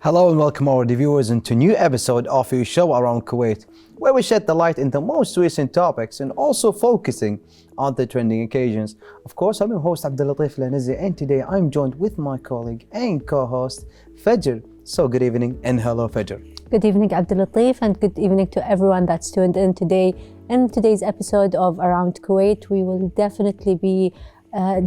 Hello and welcome our viewers into a new episode of your show Around Kuwait, where we shed the light into the most recent topics and also focusing on the trending occasions. Of course, I'm your host Abdulatif Lanizi, and today I'm joined with my colleague and co-host Fajr. So good evening and hello Fajr. Good evening, Abdulatif, and good evening to everyone that's tuned in today. In today's episode of Around Kuwait, we will definitely be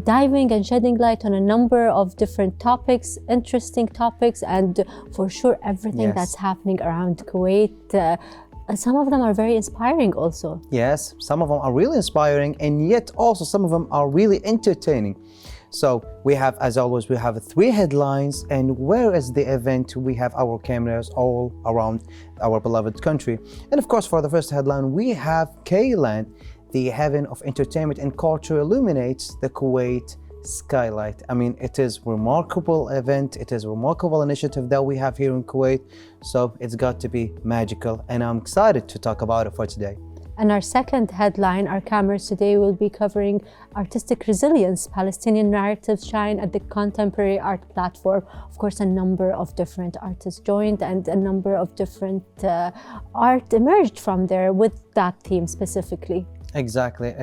diving and shedding light on a number of different topics, interesting topics, and for sure everything that's happening around Kuwait. Some of them are very inspiring also. Yes, some of them are really inspiring, and yet also some of them are really entertaining. So we have, as always, we have three headlines, and where is the event? We have our cameras all around our beloved country. And of course, for the first headline, we have K-Land, the heaven of entertainment and culture, illuminates the Kuwait skylight. I mean, it is a remarkable event. It is a remarkable initiative that we have here in Kuwait. So it's got to be magical, and I'm excited to talk about it for today. And our second headline, our cameras today will be covering artistic resilience. Palestinian narratives shine at the contemporary art platform. Of course, a number of different artists joined and a number of different art emerged from there with that theme specifically. Exactly.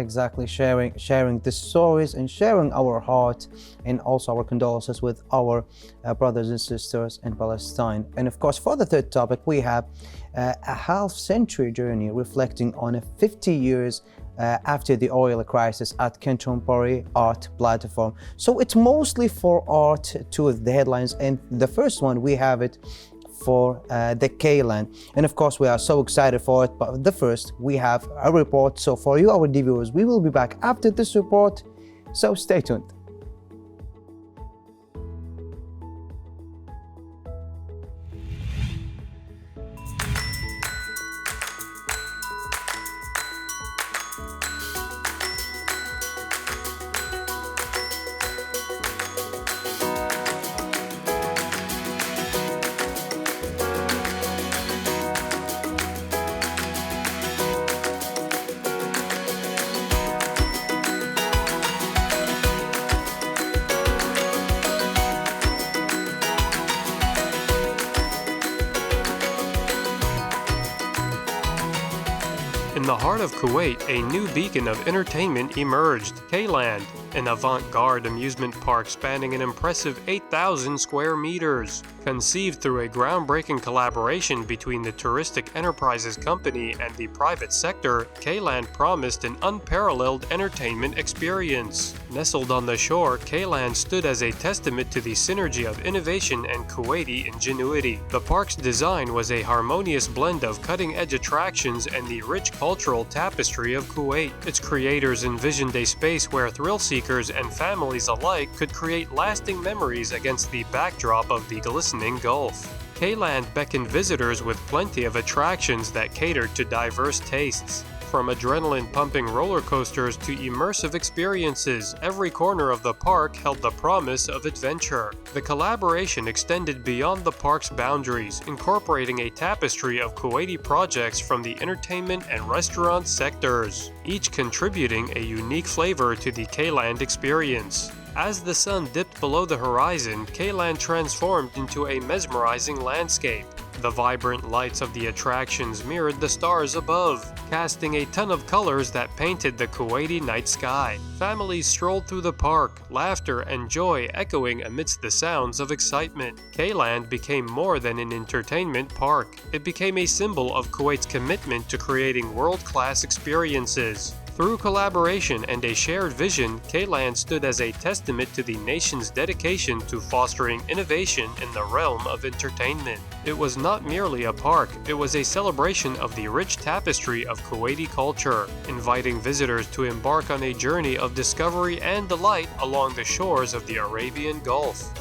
Sharing the stories and sharing our heart and also our condolences with our brothers and sisters in Palestine. And of course, for the third topic, we have a half-century journey reflecting on 50 years after the oil crisis at contemporary art platform. So it's mostly for art, two of the headlines, and the first one we have it for the K-Land. And of course, we are so excited for it. But the first, we have a report. So for you, our viewers, we will be back after this report. So stay tuned. In the heart of Kuwait, a new beacon of entertainment emerged, K-Land, an avant-garde amusement park spanning an impressive 8,000 square meters. Conceived through a groundbreaking collaboration between the Touristic Enterprises Company and the private sector, K-Land promised an unparalleled entertainment experience. Nestled on the shore, K-Land stood as a testament to the synergy of innovation and Kuwaiti ingenuity. The park's design was a harmonious blend of cutting-edge attractions and the rich cultural tapestry of Kuwait. Its creators envisioned a space where thrill-seekers and families alike could create lasting memories against the backdrop of the glistening Gulf. K-Land beckoned visitors with plenty of attractions that catered to diverse tastes. From adrenaline-pumping roller coasters to immersive experiences, every corner of the park held the promise of adventure. The collaboration extended beyond the park's boundaries, incorporating a tapestry of Kuwaiti projects from the entertainment and restaurant sectors, each contributing a unique flavor to the K-Land experience. As the sun dipped below the horizon, K-Land transformed into a mesmerizing landscape. The vibrant lights of the attractions mirrored the stars above, casting a ton of colors that painted the Kuwaiti night sky. Families strolled through the park, laughter and joy echoing amidst the sounds of excitement. K-Land became more than an entertainment park. It became a symbol of Kuwait's commitment to creating world-class experiences. Through collaboration and a shared vision, K-Land stood as a testament to the nation's dedication to fostering innovation in the realm of entertainment. It was not merely a park, it was a celebration of the rich tapestry of Kuwaiti culture, inviting visitors to embark on a journey of discovery and delight along the shores of the Arabian Gulf.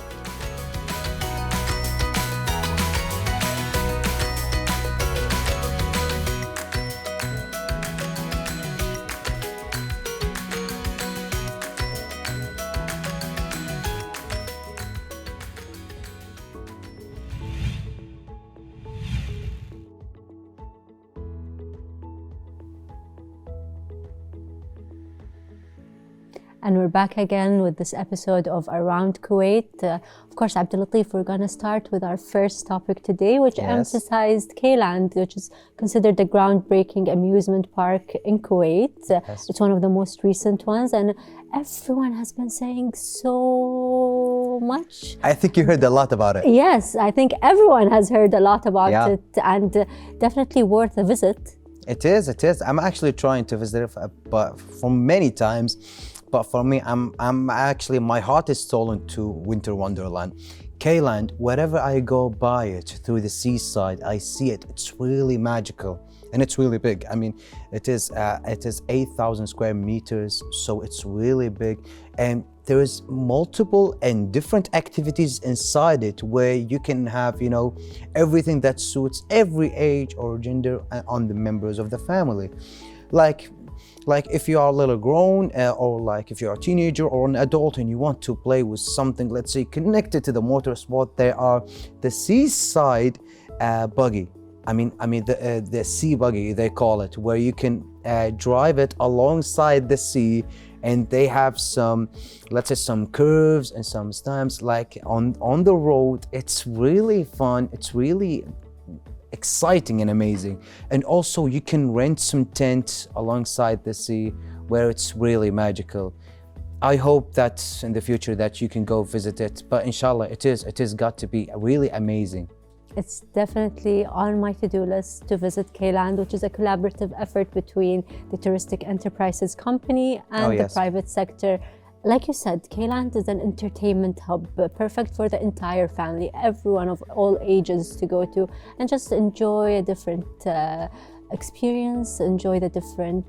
and we're back again with this episode of Around Kuwait. Of course, Abdulatif, we're going to start with our first topic today, which emphasized K-Land, which is considered the groundbreaking amusement park in Kuwait. It's one of the most recent ones, and everyone has been saying so much. I think you heard a lot about it. Yes, I think everyone has heard a lot about it, and definitely worth a visit. It is. I'm actually trying to visit it, but for many times. But for me, I'm actually, my heart is stolen to Winter Wonderland. K-Land, wherever I go by it, through the seaside, I see it. It's really magical, and it's really big. I mean, it is 8,000 square meters, so it's really big. And there is multiple and different activities inside it where you can have, you know, everything that suits every age or gender on the members of the family. Like if you are a little grown, or like if you're a teenager or an adult and you want to play with something, let's say, connected to the motorsport, there are the seaside buggy. I mean the sea buggy, they call it, where you can drive it alongside the sea, and they have some, let's say, some curves and some stamps like on the road. It's really fun. It's really exciting and amazing. And also you can rent some tents alongside the sea where it's really magical. I hope that in the future that you can go visit it, but inshallah it is got to be really amazing. It's definitely on my to-do list to visit K-Land, which is a collaborative effort between the Touristic Enterprises Company and the private sector. Like you said, K-Land is an entertainment hub, perfect for the entire family, everyone of all ages to go to and just enjoy a different experience, enjoy the different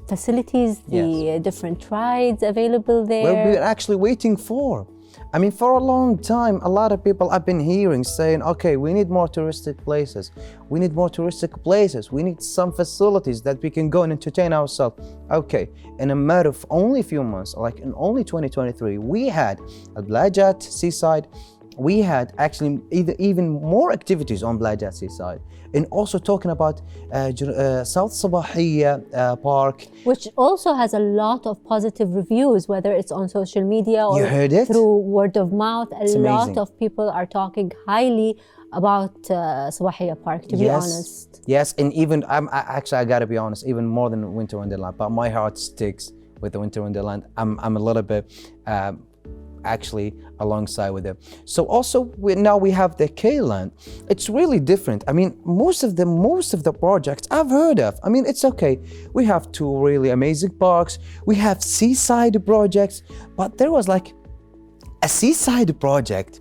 facilities, the different rides available there. Well, we're actually waiting for. I mean, for a long time, a lot of people I've been hearing saying, okay, we need more touristic places. We need more touristic places. We need some facilities that we can go and entertain ourselves. Okay, in a matter of only a few months, like in only 2023, we had Al Blajat Seaside. We had actually even more activities on Blajat Seaside. And also talking about South Sabahiyya Park. Which also has a lot of positive reviews, whether it's on social media or through word of mouth. It's lot of people are talking highly about Sabahiyya Park, to be honest. Yes, and even, I gotta be honest, even more than Winter Wonderland, but my heart sticks with the Winter Wonderland. I'm a little bit actually alongside with them. So also now we have the K-Land. It's really different. I mean, most of the projects I've heard of. I mean, it's okay. We have two really amazing parks. We have seaside projects, but there was like a seaside project,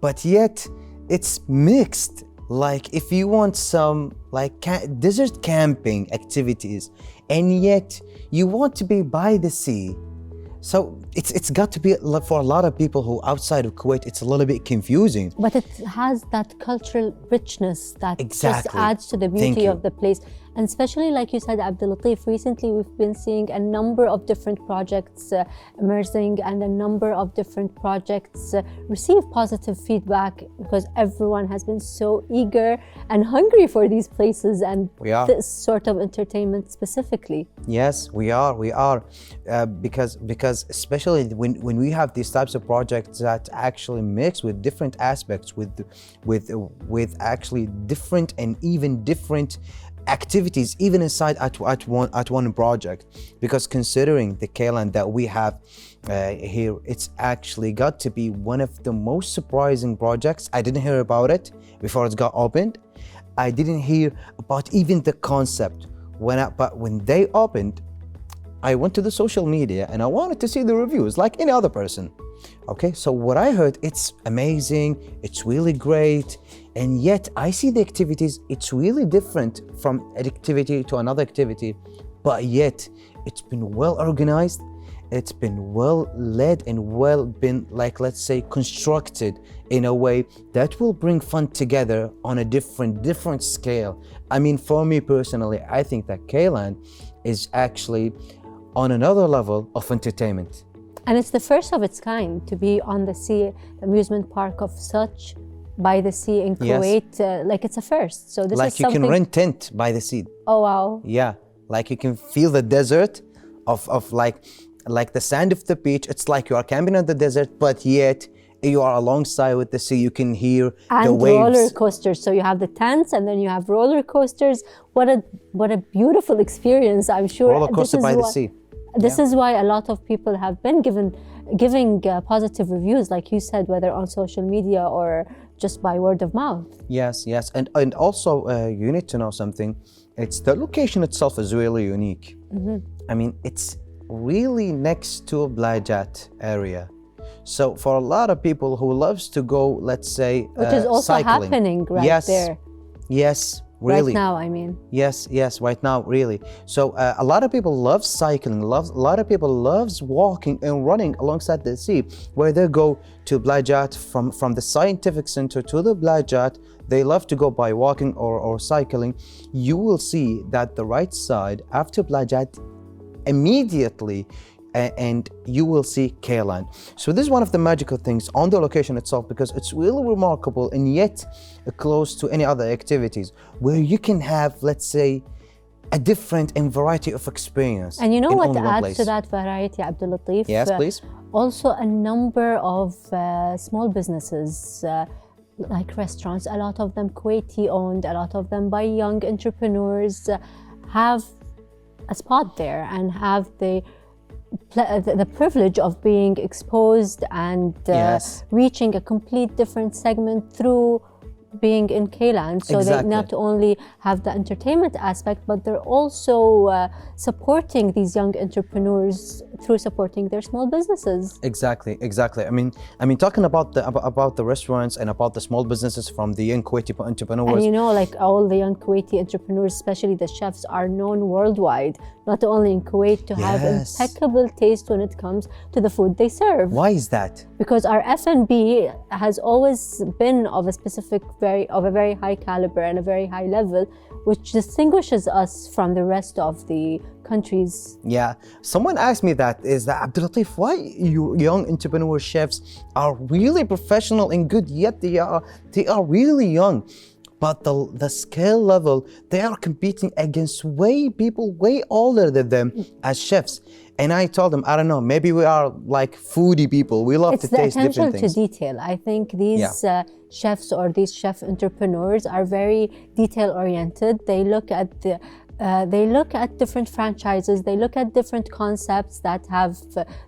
but yet it's mixed. Like if you want some like desert camping activities, and yet you want to be by the sea. So it's got to be, for a lot of people who outside of Kuwait, it's a little bit confusing. But it has that cultural richness that just adds to the beauty of the place. And especially, like you said, Abdulatif, recently we've been seeing a number of different projects emerging, and a number of different projects receive positive feedback because everyone has been so eager and hungry for these places and this sort of entertainment specifically. Yes, we are. Because especially when we have these types of projects that actually mix with different aspects, with actually different and even different activities even inside at one project, because considering the K-Land that we have here, it's actually got to be one of the most surprising projects. I didn't hear about it before it got opened. I didn't hear about even the concept but when they opened, I went to the social media and I wanted to see the reviews like any other person. Okay, so what I heard, it's amazing, it's really great, and yet I see the activities, it's really different from an activity to another activity, but yet it's been well organized, it's been well led, and well been, like, let's say, constructed in a way that will bring fun together on a different scale. I mean, for me personally, I think that K-Land is actually on another level of entertainment. And it's the first of its kind to be on the sea, amusement park of such by the sea in Kuwait. Like, it's a first. So this like is something. You can rent tent by the sea. Oh wow. Yeah, like you can feel the desert of like the sand of the beach. It's like you are camping in the desert, but yet you are alongside with the sea. You can hear and the waves. roller coasters. So you have the tents, and then you have roller coasters. What a beautiful experience! I'm sure. Roller coaster by the sea. This is why a lot of people have been giving positive reviews, like you said, whether on social media or just by word of mouth. Yes, and also you need to know something. It's the location itself is really unique. I mean, it's really next to Blajat area. So for a lot of people who loves to go, let's say, Which is also cycling. happening right there. Yes, really. Right now, I mean. Yes, right now, really. So a lot of people love cycling. A lot of people loves walking and running alongside the sea, where they go to Blajat from the scientific center to the Blajat. They love to go by walking or cycling. You will see that the right side after Blajat immediately, and you will see K-Land. So this is one of the magical things on the location itself, because it's really remarkable and yet close to any other activities where you can have, let's say, a different and variety of experience. And you know in what only one adds place. to that variety, Abdul Latif? Yes, please. Also a number of small businesses, like restaurants, a lot of them Kuwaiti owned, a lot of them by young entrepreneurs, have a spot there and have the privilege of being exposed and reaching a complete different segment through being in K-Land. So they not only have the entertainment aspect, but they're also supporting these young entrepreneurs through supporting their small businesses. Exactly. I mean, talking about the restaurants and about the small businesses from the young Kuwaiti entrepreneurs. And you know, like all the young Kuwaiti entrepreneurs, especially the chefs, are known worldwide, not only in Kuwait, to have impeccable taste when it comes to the food they serve. Why is that? Because our F&B has always been of a very high caliber and a very high level, which distinguishes us from the rest of the countries. Yeah, someone asked me that, is that Abdul Latif, why you young entrepreneur chefs are really professional and good, yet they are really young, but the skill level, they are competing against people way older than them as chefs. And I told them, I don't know, maybe we are like foodie people. We love to taste different things. It's the attention to detail. I think these chefs or these chef entrepreneurs are very detail oriented. They look at different franchises. They look at different concepts that have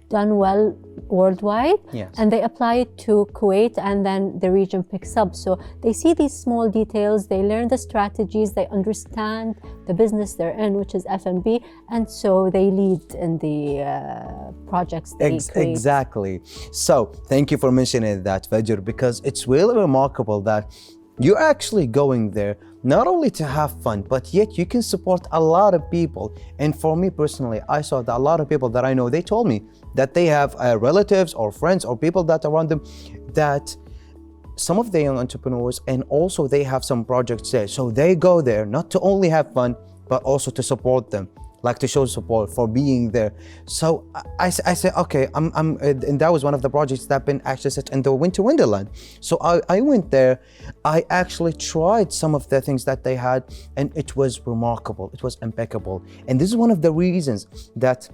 done well worldwide, and they apply it to Kuwait, and then the region picks up. So they see these small details, they learn the strategies, they understand the business they're in, which is F&B, and so they lead in the projects they create. Exactly. So thank you for mentioning that, Fajr, because it's really remarkable that you're actually going there not only to have fun, but yet you can support a lot of people. And for me personally, I saw that a lot of people that I know, they told me that they have relatives or friends or people that are around them, that some of the young entrepreneurs, and also they have some projects there. So they go there not to only have fun, but also to support them, like to show support for being there. So I said, okay, and that was one of the projects that been actually set in the Winter Wonderland. So I went there. I actually tried some of the things that they had, and it was remarkable. It was impeccable. And this is one of the reasons that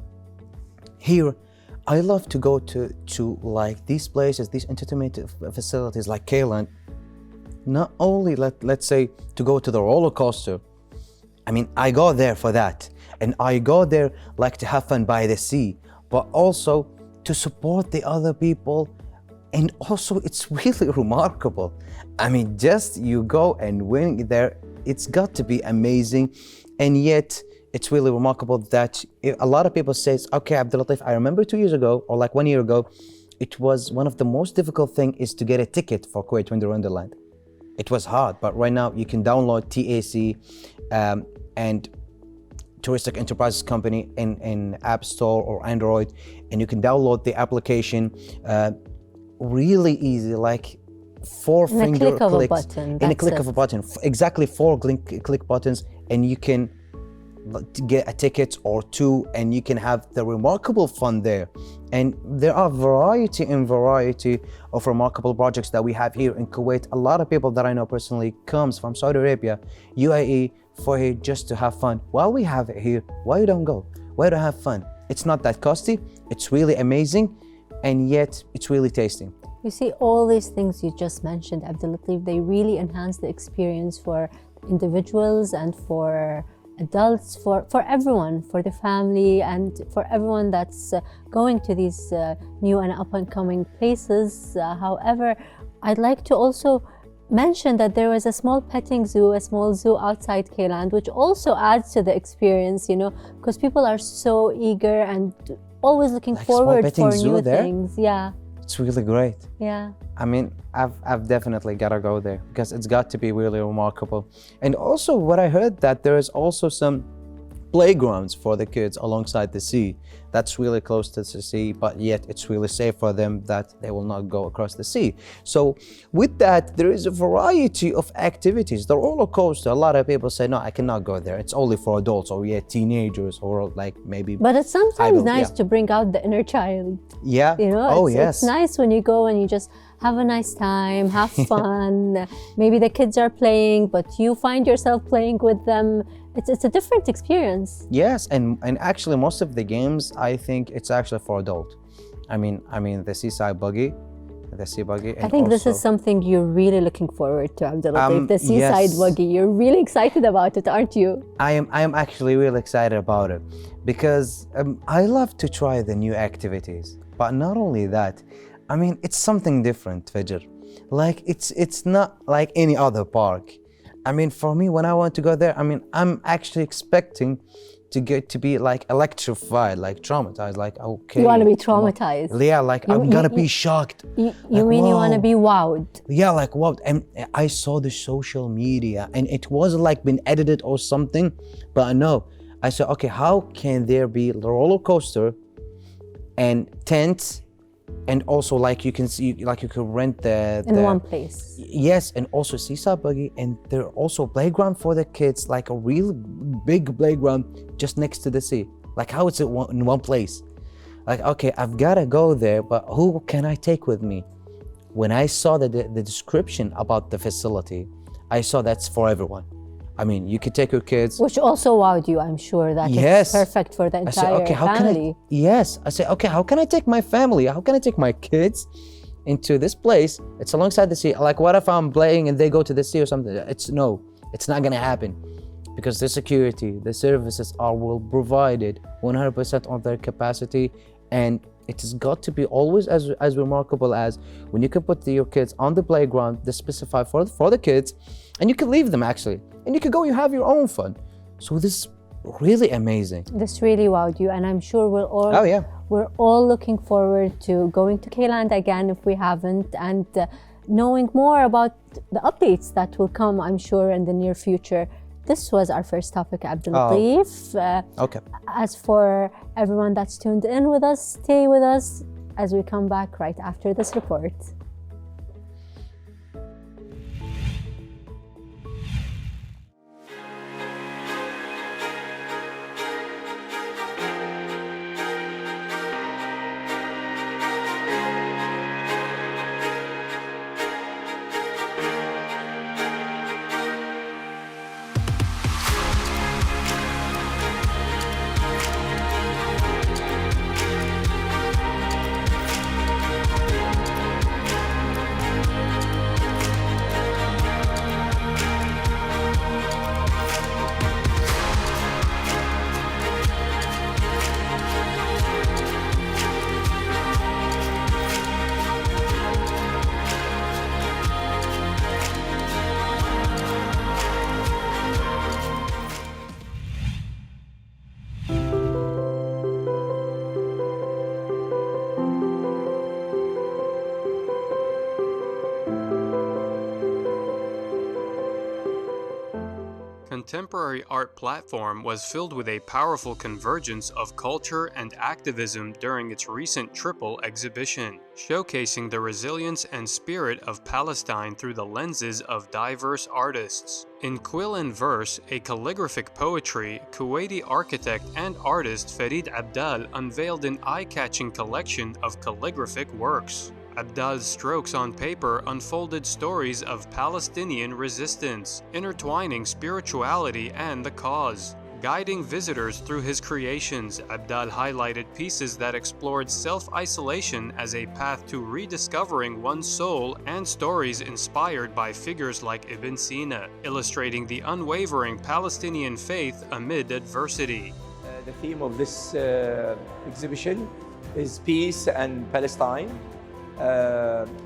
here I love to go to like these places, these entertainment facilities like K-Land. Not only let's say to go to the roller coaster. I mean, I go there for that. And I go there like to have fun by the sea, but also to support the other people. And also it's really remarkable. I mean, just you go and win there, it's got to be amazing. And yet it's really remarkable that a lot of people say, okay, Abdul Latif, I remember 2 years ago, or like 1 year ago, it was one of the most difficult thing is to get a ticket for Kuwait Winter Wonderland. It was hard, but right now you can download TAC and Touristic Enterprises Company in App Store or Android, and you can download the application really easy, like four-finger clicks in a click of a button. Exactly 4 click buttons, and you can get a ticket or 2, and you can have the remarkable fun there. And there are variety of remarkable projects that we have here in Kuwait. A lot of people that I know personally comes from Saudi Arabia, UAE, for here just to have fun. While we have it here, why you don't go? Why don't have fun? It's not that costly, it's really amazing, and yet it's really tasty. You see, all these things you just mentioned, Abdulatif, they really enhance the experience for individuals and for adults, for everyone, for the family, and for everyone that's going to these new and up-and-coming places. However, I'd like to also mention that there was a small petting zoo, a small zoo outside Kayland, which also adds to the experience, you know, because people are so eager and always looking Like small forward petting for zoo new there? things. Yeah, It's really great. yeah. I mean, I've definitely got to go there because it's got to be really remarkable. And also what I heard that there is also some playgrounds for the kids alongside the sea. That's really close to the sea, but yet it's really safe for them that they will not go across the sea. So with that, there is a variety of activities. The roller coaster, a lot of people say, no, I cannot go there. It's only for adults or teenagers or like maybe. But it's sometimes Idle, nice yeah. to bring out the inner child. Yeah. You know, Oh, it's, yes. it's nice when you go and you just have a nice time, have fun. Maybe the kids are playing, but you find yourself playing with them. It's a different experience. Yes, and actually most of the games, I think it's actually for adult. I mean the seaside buggy, the sea buggy. And I think this is also- something you're really looking forward to, Abdulatif. The seaside yes. buggy. You're really excited about it, aren't you? I am actually really excited about it because I love to try the new activities. But not only that, I mean it's something different, Fajr. Like it's not like any other park. I mean, for me, when I want to go there, I mean, I'm actually expecting to get to be like electrified, like traumatized, like okay. You want to be traumatized. Yeah, like I'm gonna be shocked. You Like, mean you want to wow. be wowed? Yeah, like what? And I saw the social media, and it wasn't like been edited or something, but I know. I said, okay, how can there be the roller coaster and tents, and also like you can see, like you can rent In one place. Yes, and also seaside buggy, and there are also playground for the kids, like a real big playground just next to the sea. Like how it's in one place. Like okay, I've gotta go there, but who can I take with me? When I saw the description about the facility, I saw that's for everyone. I mean, you could take your kids. Which also wowed you, I'm sure, that Yes. it's perfect for the I said, entire okay, how family. can I? Yes, I said, okay, how can I take my family? How can I take my kids into this place? It's alongside the sea. Like, what if I'm playing and they go to the sea or something? It's not gonna happen, because the security, the services are well provided 100% on their capacity, and it has got to be always as remarkable as when you can put your kids on the playground, they specify for the kids, and you can leave them actually, and you can go, you have your own fun. So this is really amazing. This really wowed you, and I'm sure Oh yeah. we're all looking forward to going to Kayland again if we haven't, and knowing more about the updates that will come, I'm sure, in the near future. This was our first topic, Abdulatif. Okay. As for everyone that's tuned in with us, stay with us as we come back right after this report. Contemporary art platform was filled with a powerful convergence of culture and activism during its recent Triple exhibition, showcasing the resilience and spirit of Palestine through the lenses of diverse artists. In Quill and Verse, a calligraphic poetry, Kuwaiti architect and artist Farid Abdal unveiled an eye-catching collection of calligraphic works. Abdal's strokes on paper unfolded stories of Palestinian resistance, intertwining spirituality and the cause. Guiding visitors through his creations, Abdal highlighted pieces that explored self-isolation as a path to rediscovering one's soul and stories inspired by figures like Ibn Sina, illustrating the unwavering Palestinian faith amid adversity. The theme of this exhibition is peace and Palestine.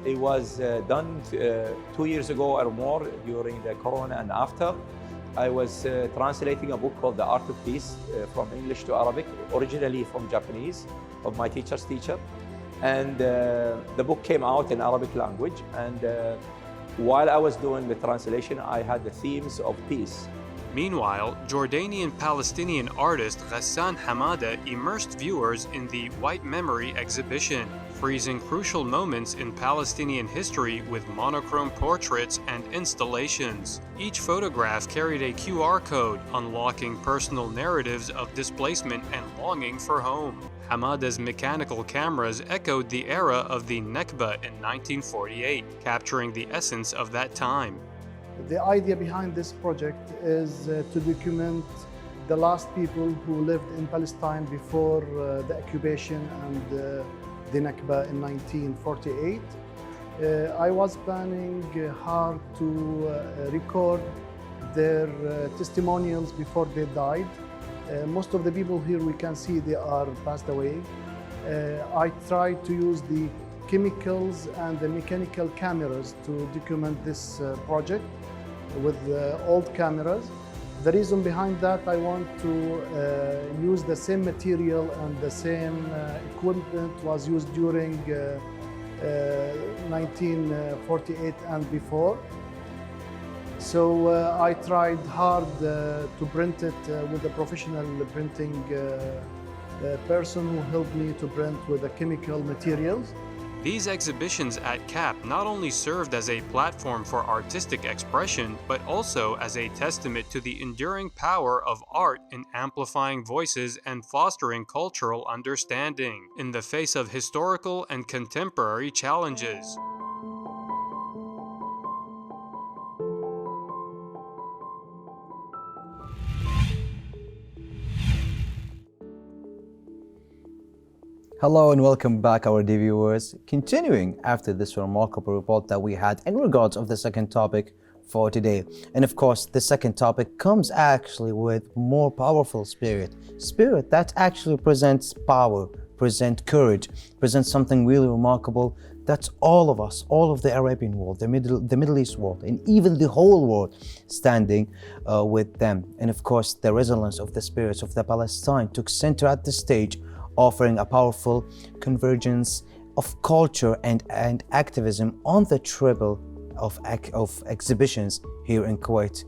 It was done 2 years ago or more during the Corona and after. I was translating a book called The Art of Peace from English to Arabic, originally from Japanese, of my teacher's teacher. And the book came out in Arabic language. And while I was doing the translation, I had the themes of peace. Meanwhile, Jordanian-Palestinian artist Ghassan Hamada immersed viewers in the White Memory exhibition, freezing crucial moments in Palestinian history with monochrome portraits and installations. Each photograph carried a QR code, unlocking personal narratives of displacement and longing for home. Hamada's mechanical cameras echoed the era of the Nakba in 1948, capturing the essence of that time. The idea behind this project is to document the last people who lived in Palestine before the occupation and the Nakba in 1948. I was planning hard to record their testimonials before they died. Most of the people here we can see they are passed away. I tried to use the chemicals and the mechanical cameras to document this project with old cameras. The reason behind that, I want to use the same material and the same equipment was used during 1948 and before. So I tried hard to print it with a professional printing person who helped me to print with the chemical materials. These exhibitions at CAP not only served as a platform for artistic expression, but also as a testament to the enduring power of art in amplifying voices and fostering cultural understanding in the face of historical and contemporary challenges. Hello and welcome back, our dear viewers. Continuing after this remarkable report that we had in regards of the second topic for today. And of course, the second topic comes actually with more powerful spirit that actually presents power, present courage, presents something really remarkable. That's all of us, all of the Arabian world, the Middle East world, and even the whole world standing with them. And of course, the resilience of the spirits of the Palestine took center at the stage, offering a powerful convergence of culture and activism on the treble of exhibitions here in Kuwait.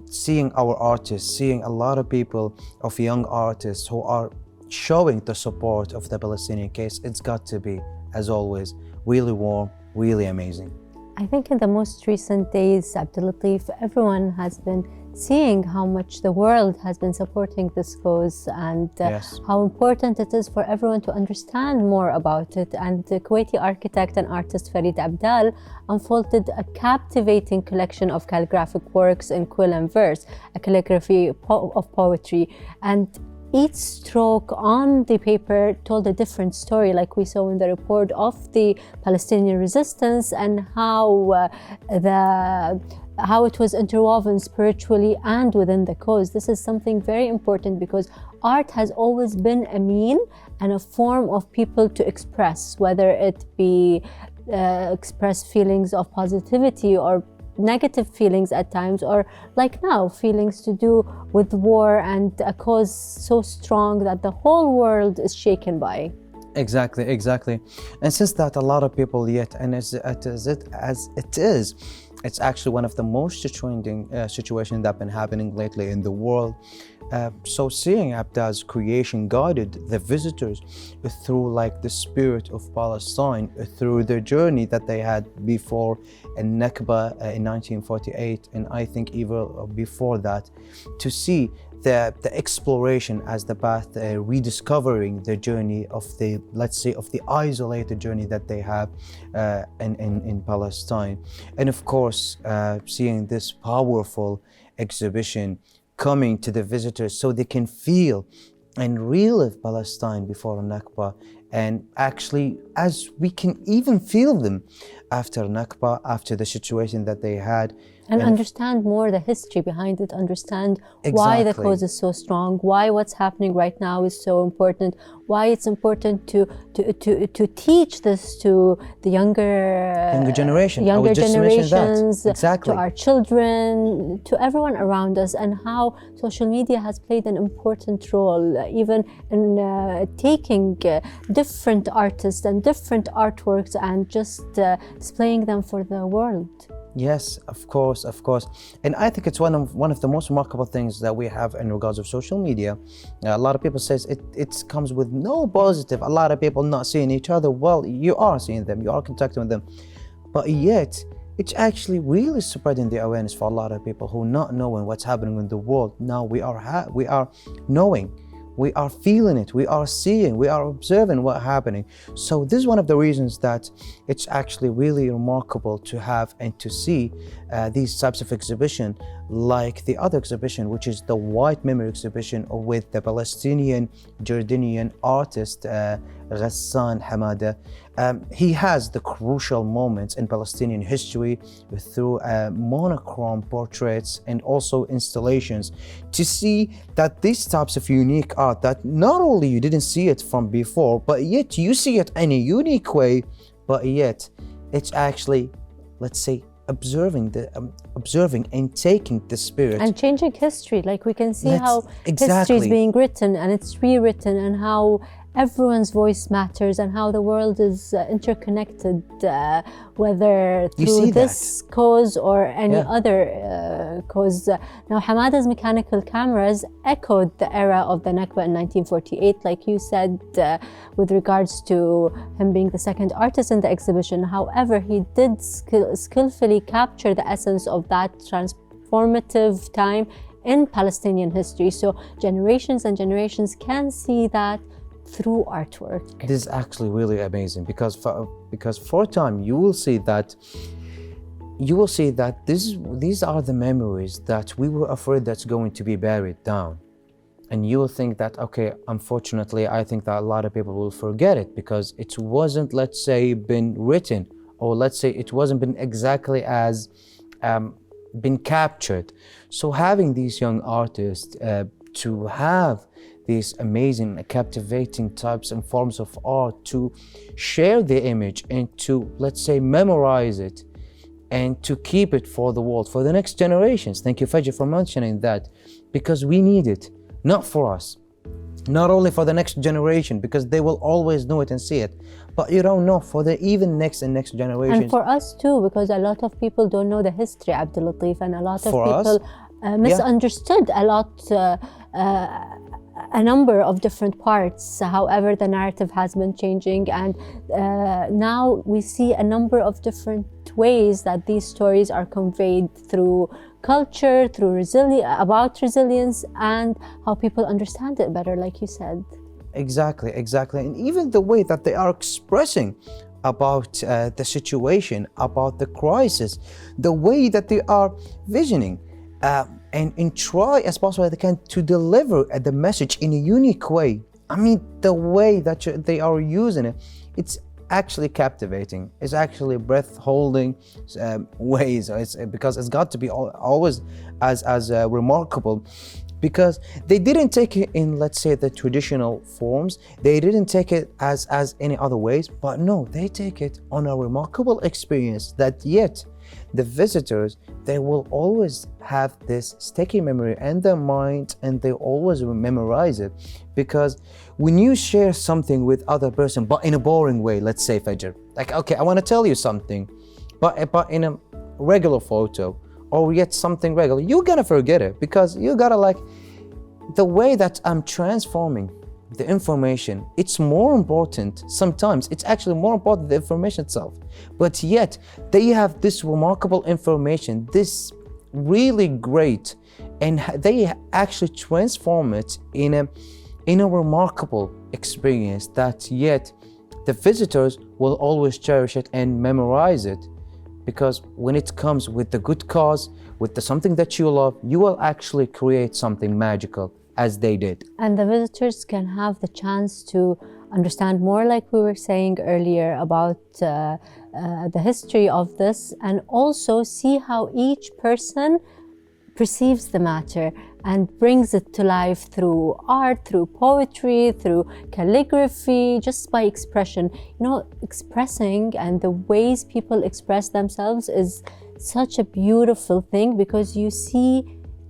Seeing our artists, seeing a lot of people, of young artists who are showing the support of the Palestinian case, it's got to be, as always, really warm, really amazing. I think in the most recent days, Abdulatif, everyone has been seeing how much the world has been supporting this cause and Yes. how important it is for everyone to understand more about it. And the Kuwaiti architect and artist Farid Abdal unfolded a captivating collection of calligraphic works in quill and verse, a calligraphy of poetry. And each stroke on the paper told a different story, like we saw in the report of the Palestinian resistance and how it was interwoven spiritually and within the cause. This is something very important because art has always been a mean and a form of people to express, whether it be express feelings of positivity or negative feelings at times, or like now, feelings to do with war and a cause so strong that the whole world is shaken by. Exactly. And since that, a lot of people yet, and it's actually one of the most trending situations that have been happening lately in the world. So seeing Abdal's creation guided the visitors through like the spirit of Palestine, through their journey that they had before in Nakba in 1948, and I think even before that, to see the exploration as the path, rediscovering the journey of the, let's say, of the isolated journey that they have in Palestine. And of course, seeing this powerful exhibition coming to the visitors so they can feel and relive Palestine before Nakba, and actually as we can even feel them after Nakba, after the situation that they had. And understand more the history behind it, understand why the cause is so strong, why what's happening right now is so important, why it's important to teach this to the younger generation. younger I was just mentioning that. generations, Exactly. to our children, to everyone around us, and how social media has played an important role, even in taking different artists and different artworks and just displaying them for the world. Yes, of course. And I think it's one of the most remarkable things that we have in regards of social media. A lot of people says it comes with no positive. A lot of people not seeing each other. Well, you are seeing them, you are contacting with them, but yet it's actually really spreading the awareness for a lot of people who not knowing what's happening in the world. Now we are knowing. We are feeling it, we are seeing, we are observing what's happening. So this is one of the reasons that it's actually really remarkable to have and to see these types of exhibition, like the other exhibition, which is the White Memory exhibition with the Palestinian Jordanian artist Ghassan Hamada. He has the crucial moments in Palestinian history through monochrome portraits and also installations, to see that these types of unique art that not only you didn't see it from before, but yet you see it in a unique way, but yet it's actually, let's say, observing and taking the spirit and changing history. Like we can see how exactly. history is being written and it's rewritten, and how everyone's voice matters, and how the world is interconnected, whether through this cause or any other cause. Now, Hamada's mechanical cameras echoed the era of the Nakba in 1948, like you said, with regards to him being the second artist in the exhibition. However, he did skillfully capture the essence of that transformative time in Palestinian history. So generations and generations can see that through artwork. This is actually really amazing, because for a time you will see that these are the memories that we were afraid that's going to be buried down, and you will think that, okay, unfortunately I think that a lot of people will forget it because it wasn't, let's say, been written, or let's say it wasn't been exactly as been captured. So having these young artists to have these amazing, captivating types and forms of art, to share the image and to, let's say, memorize it and to keep it for the world, for the next generations. Thank you, Fajr, for mentioning that, because we need it, not for us, not only for the next generation, because they will always know it and see it, but you don't know, for the even next and next generations. And for us too, because a lot of people don't know the history, Abdul Latif, and a lot of for people misunderstood a number of different parts. However, the narrative has been changing, and now we see a number of different ways that these stories are conveyed through culture, through about resilience, and how people understand it better, like you said. Exactly. And even the way that they are expressing about the situation, about the crisis, the way that they are visioning, and try as possible as they can to deliver the message in a unique way. I mean, the way that they are using it, it's actually captivating. It's actually breath-holding ways. Because it's got to be always as remarkable, because they didn't take it in, let's say, the traditional forms. They didn't take it as any other ways, but no, they take it on a remarkable experience that yet the visitors, they will always have this sticky memory in their mind, and they always memorize it. Because when you share something with other person, but in a boring way, let's say, Fajr, like, okay, I want to tell you something, but in a regular photo, or yet something regular, you're gonna forget it, because you gotta, like, the way that I'm transforming the information, it's more important. Sometimes it's actually more important than the information itself, but yet they have this remarkable information, this really great, and they actually transform it in a remarkable experience that yet the visitors will always cherish it and memorize it, because when it comes with the good cause, with the something that you love, you will actually create something magical, as they did. And the visitors can have the chance to understand more, like we were saying earlier, about the history of this, and also see how each person perceives the matter and brings it to life through art, through poetry, through calligraphy, just by expression. You know, expressing and the ways people express themselves is such a beautiful thing, because you see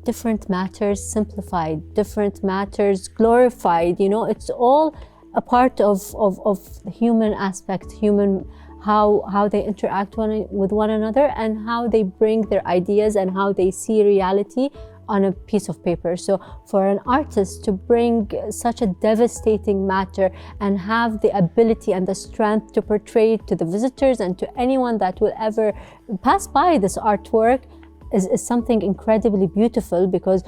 different matters simplified, different matters glorified. You know, it's all a part of the human aspect, how they interact with one another, and how they bring their ideas and how they see reality on a piece of paper. So for an artist to bring such a devastating matter and have the ability and the strength to portray it to the visitors and to anyone that will ever pass by this artwork is something incredibly beautiful, because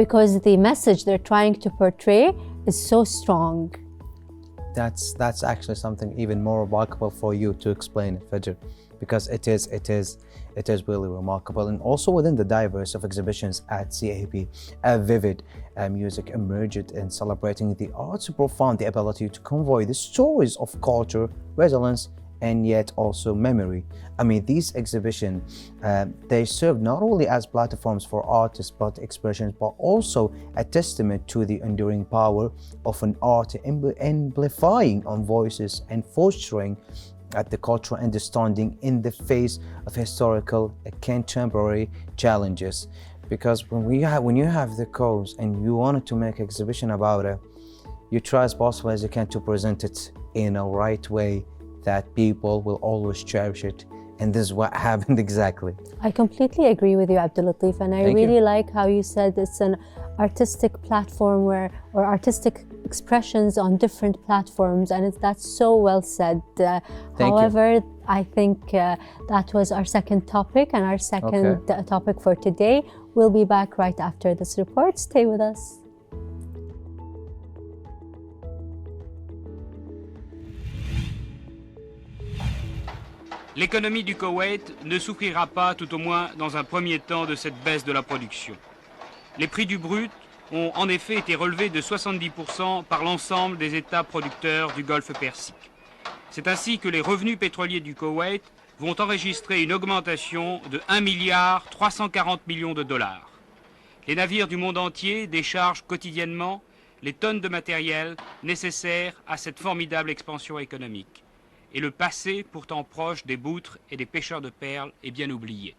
because the message they're trying to portray is so strong. That's actually something even more remarkable for you to explain it, Fajr, because it is really remarkable. And also within the diverse of exhibitions at CAP, a vivid music emerged in celebrating the arts to profound the ability to convey the stories of culture, resilience, and yet also memory. I mean, these exhibitions, they serve not only as platforms for artists but expressions, but also a testament to the enduring power of an art amplifying on voices and fostering at the cultural understanding in the face of historical contemporary challenges. Because when you have the cause and you wanted to make exhibition about it, you try as possible as you can to present it in a right way that people will always cherish it. And this is what happened exactly. I completely agree with you, Abdul Latif, and I really like how you said it's an artistic platform or artistic expressions on different platforms, and that's so well said. However, I think that was our second topic, and our second topic for today. We'll be back right after this report. Stay with us. L'économie du Koweït ne souffrira pas, tout au moins dans un premier temps, de cette baisse de la production. Les prix du brut ont en effet été relevés de 70% par l'ensemble des États producteurs du Golfe Persique. C'est ainsi que les revenus pétroliers du Koweït vont enregistrer une augmentation de 1,340 milliard de dollars. Les navires du monde entier déchargent quotidiennement les tonnes de matériel nécessaires à cette formidable expansion économique. Et le passé, pourtant proche des boutres et des pêcheurs de perles, est bien oublié.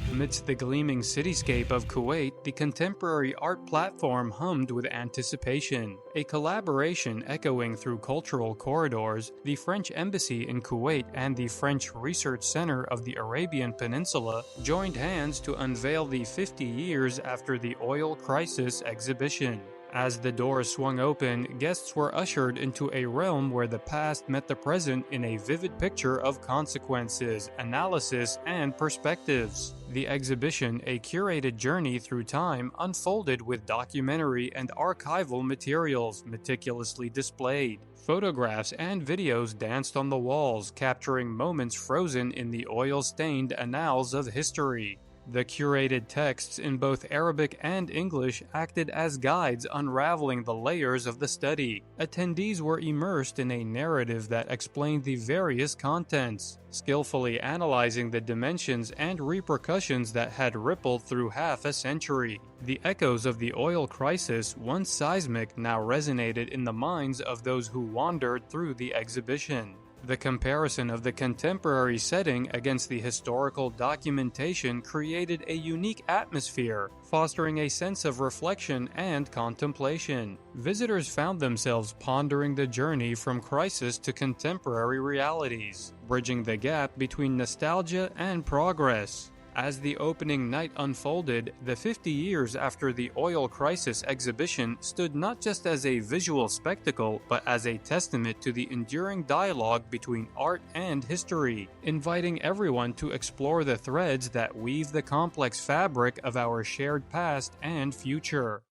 Amidst the gleaming cityscape of Kuwait, the contemporary art platform hummed with anticipation. A collaboration echoing through cultural corridors, the French Embassy in Kuwait and the French Research Center of the Arabian Peninsula joined hands to unveil the 50 years after the oil crisis exhibition. As the doors swung open, guests were ushered into a realm where the past met the present in a vivid picture of consequences, analysis, and perspectives. The exhibition, a curated journey through time, unfolded with documentary and archival materials meticulously displayed. Photographs and videos danced on the walls, capturing moments frozen in the oil-stained annals of history. The curated texts in both Arabic and English acted as guides unraveling the layers of the study. Attendees were immersed in a narrative that explained the various contents, skillfully analyzing the dimensions and repercussions that had rippled through half a century. The echoes of the oil crisis, once seismic, now resonated in the minds of those who wandered through the exhibition. The comparison of the contemporary setting against the historical documentation created a unique atmosphere, fostering a sense of reflection and contemplation. Visitors found themselves pondering the journey from crisis to contemporary realities, bridging the gap between nostalgia and progress. As the opening night unfolded, the 50 years after the oil crisis exhibition stood not just as a visual spectacle, but as a testament to the enduring dialogue between art and history, inviting everyone to explore the threads that weave the complex fabric of our shared past and future.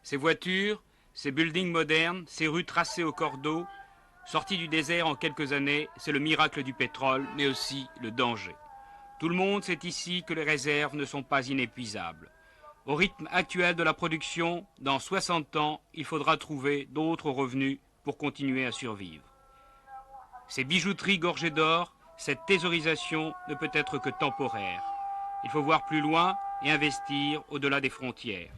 Ces voitures, ces buildings modernes, ces rues tracées au cordeau, Sorti du désert en quelques années, c'est le miracle du pétrole, mais aussi le danger. Tout le monde sait ici que les réserves ne sont pas inépuisables. Au rythme actuel de la production, dans 60 ans, il faudra trouver d'autres revenus pour continuer à survivre. Ces bijouteries gorgées d'or, cette thésaurisation ne peut être que temporaire. Il faut voir plus loin et investir au-delà des frontières.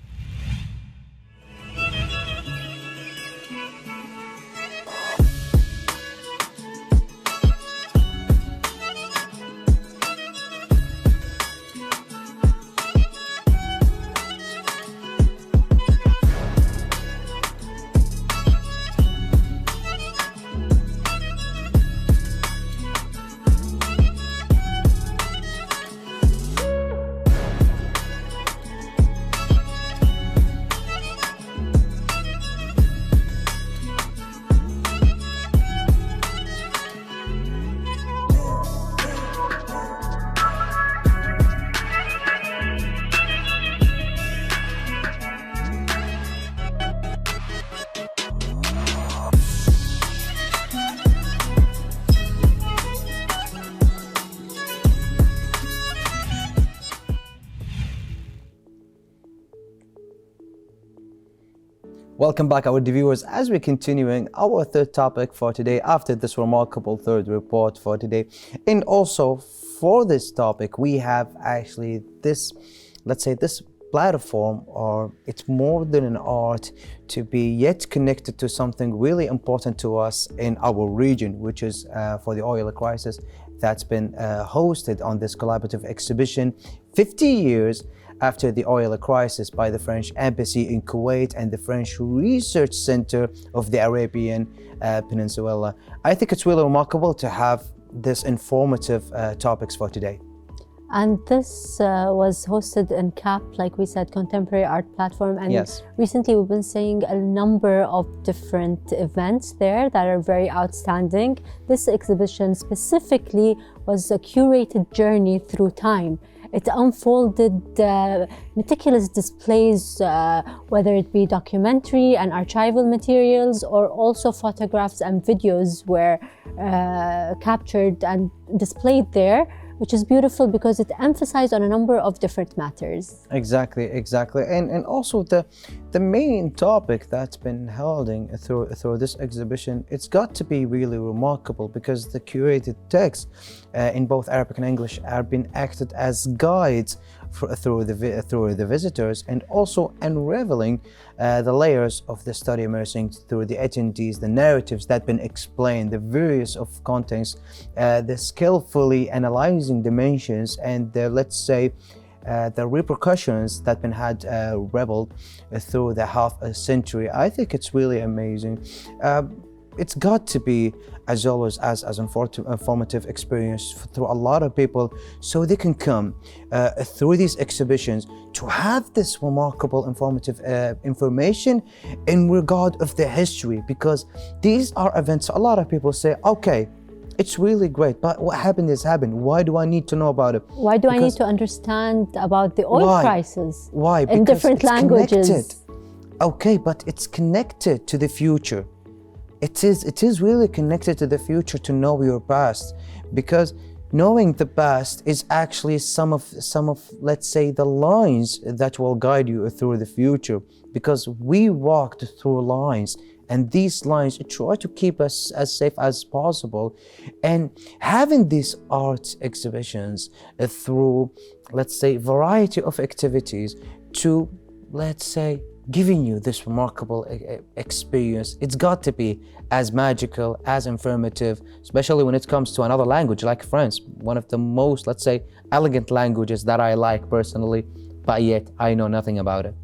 Welcome back, our viewers, as we're continuing our third topic for today after this remarkable third report for today. And also for this topic, we have actually this, let's say, this platform, or it's more than an art, to be yet connected to something really important to us in our region, which is for the oil crisis that's been hosted on this collaborative exhibition 50 years after the oil crisis by the French Embassy in Kuwait and the French Research Center of the Arabian Peninsula. I think it's really remarkable to have this informative topics for today. And this was hosted in CAP, like we said, Contemporary Art Platform. And Yes. recently we've been seeing a number of different events there that are very outstanding. This exhibition specifically was a curated journey through time. It unfolded meticulous displays, whether it be documentary and archival materials, or also photographs and videos were captured and displayed there, which is beautiful because it emphasized on a number of different matters. Exactly. And also the main topic that's been holding through this exhibition, it's got to be really remarkable because the curated texts in both Arabic and English are being acted as guides through the visitors, and also unraveling the layers of the study, immersing through the attendees, the narratives that been explained, the various of contents, the skillfully analyzing dimensions, and the, let's say, the repercussions that been had reveled through the half a century. I think it's really amazing. It's got to be, as always, as informative experience through a lot of people, so they can come through these exhibitions to have this remarkable informative information in regard of the history, because these are events. A lot of people say, okay, it's really great, but what happened is happened. Why do I need to know about it? Why do I need to understand about the oil crisis? Why? In Because different it's languages. connected. Okay, but it's connected to the future. It is really connected to the future to know your past, because knowing the past is actually some of let's say the lines that will guide you through the future, because we walked through lines, and these lines try to keep us as safe as possible. And having these art exhibitions through, let's say, variety of activities to, let's say, giving you this remarkable experience, it's got to be as magical, as informative, especially when it comes to another language like French, one of the most, let's say, elegant languages that I like personally, but yet I know nothing about it.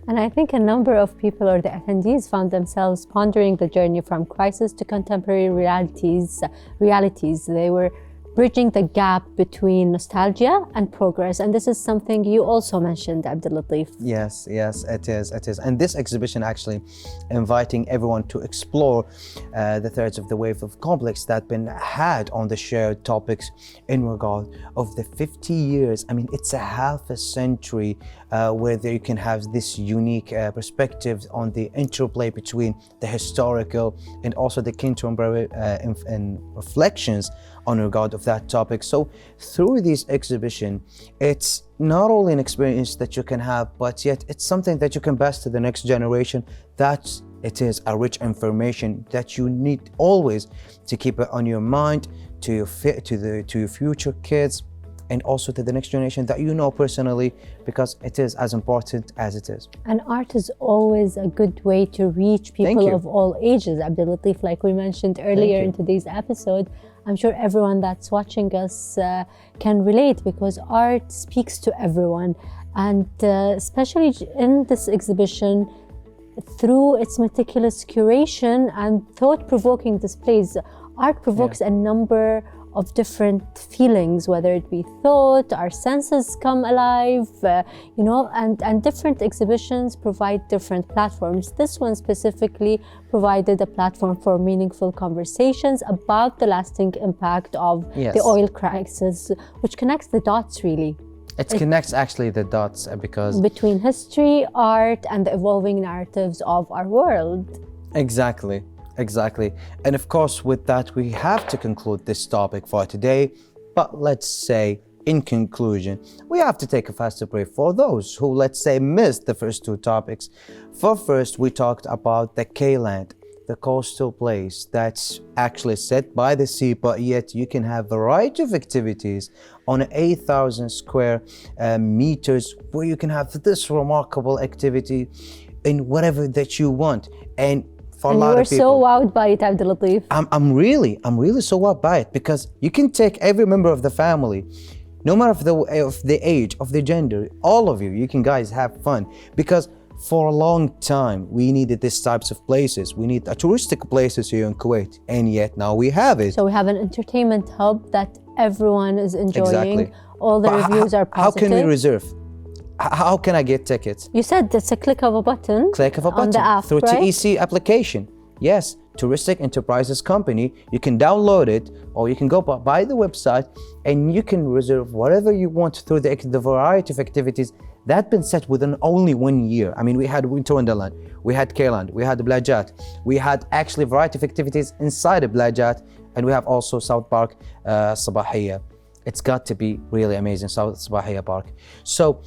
And I think a number of people, or the attendees, found themselves pondering the journey from crisis to contemporary realities. They were bridging the gap between nostalgia and progress. And this is something you also mentioned, Abdulatif. Yes, it is. And this exhibition actually inviting everyone to explore the threads of the wave of complex that been had on the shared topics in regard of the 50 years. I mean, it's a half a century where you can have this unique perspective on the interplay between the historical and also the contemporary and reflections on regard of that topic. So through this exhibition, it's not only an experience that you can have, but yet it's something that you can pass to the next generation. That it is a rich information that you need always to keep it on your mind, to your future kids, and also to the next generation that you know personally, because it is as important as it is. And art is always a good way to reach people of all ages. Abdul Latif, like we mentioned earlier in today's episode, I'm sure everyone that's watching us can relate, because art speaks to everyone. And especially in this exhibition, through its meticulous curation and thought-provoking displays, art provokes a number of different feelings, whether it be thought, our senses come alive, and different exhibitions provide different platforms. This one specifically provided a platform for meaningful conversations about the lasting impact of the oil crisis, which connects the dots really. It connects actually the dots because between history, art, and the evolving narratives of our world. Exactly. And of course, with that, we have to conclude this topic for today. But let's say, in conclusion, we have to take a faster break for those who, let's say, missed the first two topics. For first, we talked about the K-Land, the coastal place that's actually set by the sea, but yet you can have a variety of activities on 8,000 square meters, where you can have this remarkable activity in whatever that you want. And for a lot of people, so wowed by it, Abdul Latif. I'm really so wowed by it, because you can take every member of the family, no matter of the age, of the gender, all of you can guys have fun, because for a long time we needed these types of places. We need touristic places here in Kuwait, and yet now we have it. So we have an entertainment hub that everyone is enjoying. All the reviews are positive. How can we reserve? How can I get tickets? You said it's a click of a button. On the app, through right? TEC application. Yes, Touristic Enterprises Company. You can download it, or you can go by the website, and you can reserve whatever you want through the variety of activities that been set within only 1 year. I mean, we had Winter Wonderland, we had K-Land, we had Blajat, we had actually a variety of activities inside of Blajat, and we have also South Park Sabahiyya. It's got to be really amazing, South Sabahiyya Park. So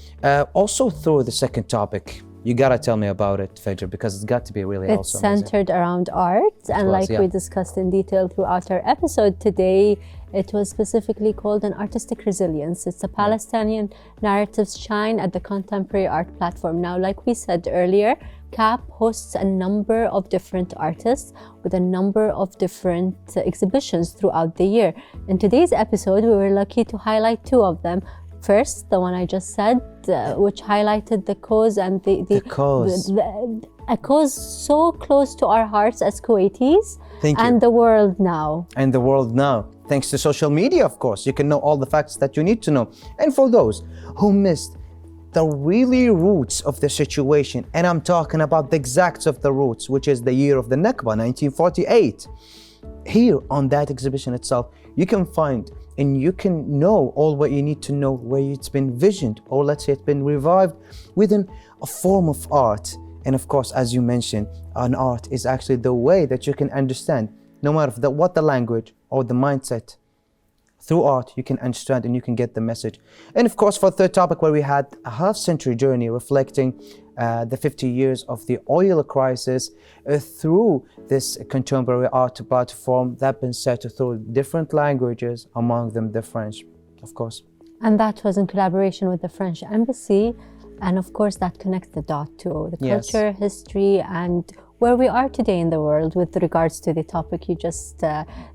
also through the second topic, you gotta tell me about it, Fajr, because it's got to be really It's also centered around art, and we discussed in detail throughout our episode today, it was specifically called an artistic resilience. It's a Palestinian narratives shine at the contemporary art platform. Now, like we said earlier, CAP hosts a number of different artists with a number of different exhibitions throughout the year. In today's episode, we were lucky to highlight two of them. First, the one I just said, which highlighted the cause and the cause. A cause so close to our hearts as Kuwaitis. And the world now. And the world now. Thanks to social media, of course. You can know all the facts that you need to know. And for those who missed the really roots of the situation, and I'm talking about the exacts of the roots, which is the year of the Nakba, 1948. Here on that exhibition itself, you can find and you can know all what you need to know, where it's been visioned, or let's say it's been revived within a form of art. And of course, as you mentioned, an art is actually the way that you can understand, no matter what the language or the mindset. Through art, you can understand and you can get the message. And of course, for the third topic, where we had a half-century journey reflecting the 50 years of the oil crisis through this contemporary art platform that been set through different languages, among them the French, of course. And that was in collaboration with the French Embassy. And of course, that connects the dot to the culture, history, and where we are today in the world with regards to the topic you just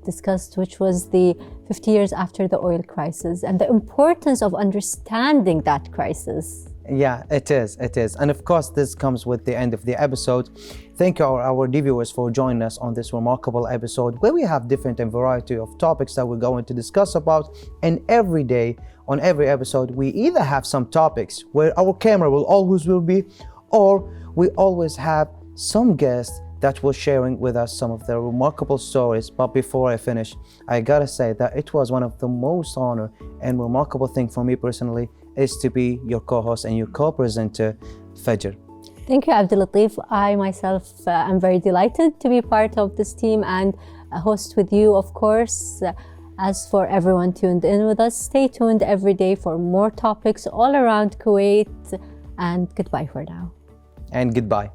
discussed, which was the 50 years after the oil crisis and the importance of understanding that crisis. Yeah, it is. And of course, this comes with the end of the episode. Thank you, our reviewers, for joining us on this remarkable episode, where we have different and variety of topics that we're going to discuss about. And every day, on every episode, we either have some topics where our camera will be, or we always have some guests that will sharing with us some of their remarkable stories. But before I finish, I gotta say that it was one of the most honor and remarkable thing for me personally is to be your co-host and your co-presenter, Fajr. Thank you, Abdul Latif. I myself am very delighted to be part of this team and host with you, of course. As for everyone tuned in with us, stay tuned every day for more topics all around Kuwait. And goodbye for now. And goodbye.